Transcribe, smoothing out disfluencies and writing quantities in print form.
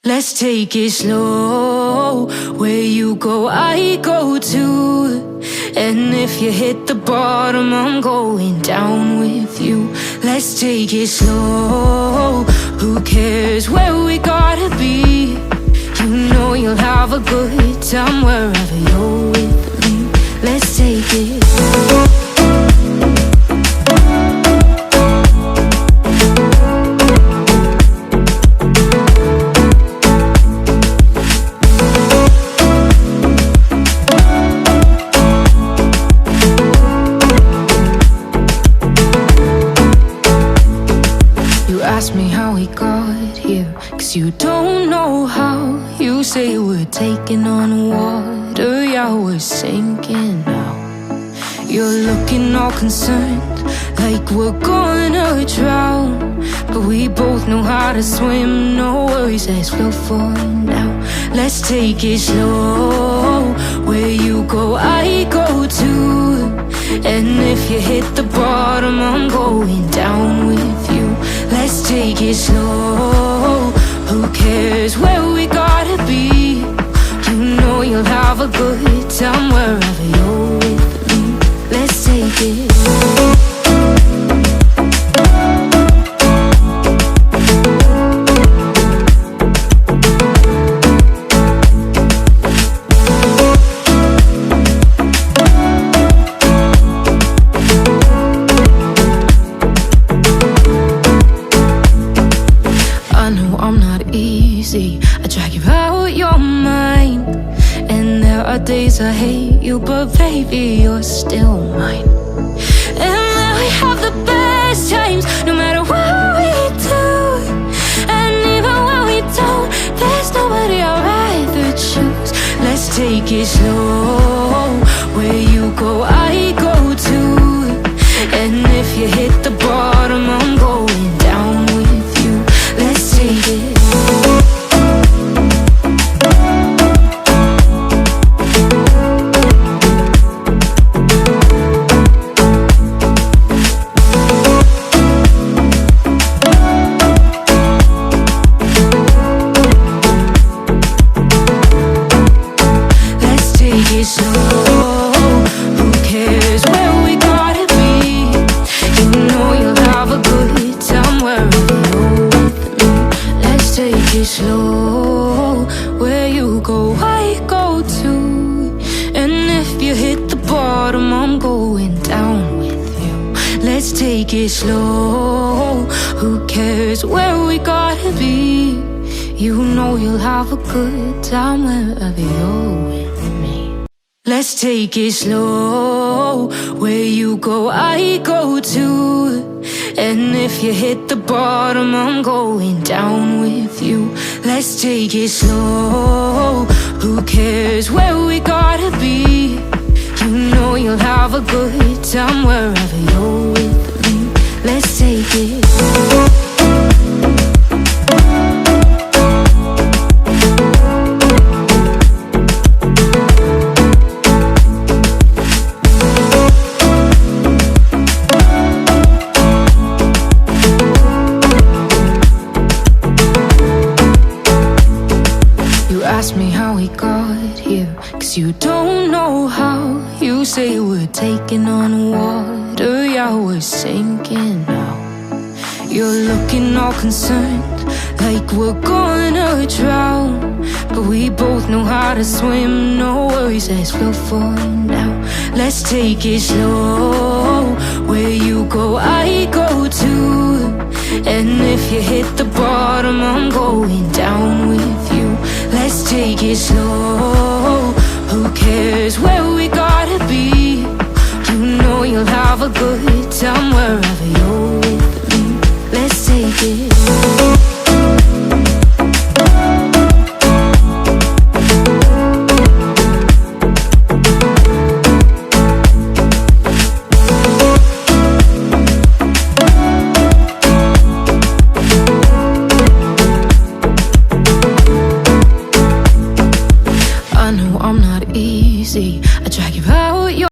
Let's take it slow. Where you go, I go too. And if you hit the bottom, I'm going down with you. Let's take it slow. Who cares where we gotta be? You know you'll have a good time wherever you're with me. Let's take it. Ask me how we got here, 'cause you don't know how. You say we're taking on water, yeah, we're sinking now. You're looking all concerned, like we're gonna drown. But we both know how to swim, no worries, let's flow for now. Let's take it slow. Where you go, I go too. And if you hit the bottom, I'm going down with you. Let's take it slow. Who cares where we gotta be? You know you'll have a good time wherever you're with me. Let's take it. I drag you out your mind, and there are days I hate you, but baby, you're still mine. And then we have the best times, no matter what we do. And even when we don't, there's nobody I'd rather choose. Let's take it slow. Where you go, I go too. And if you hit the bottom, I'm going down with you. Let's take it. Slow, where you go, I go too. And if you hit the bottom, I'm going down with you. Let's take it slow. Who cares where we gotta be? You know you'll have a good time wherever you're with me. Let's take it slow. Where you go, I go too. And if you hit the bottom, I'm going down with you. Let's take it slow. Who cares where we gotta be? You know you'll have a good time wherever you're with me. Let's take it. Ask me how we got here, 'cause you don't know how. You say we're taking on water, yeah, we're sinking now. You're looking all concerned, like we're gonna drown. But we both know how to swim, no worries, let's flow for now. Let's take it slow. Where you go, I go too. And if you hit the bottom, I'm going down with you. Let's take it slow. Who cares where we gotta be? You know you'll have a good time wherever you're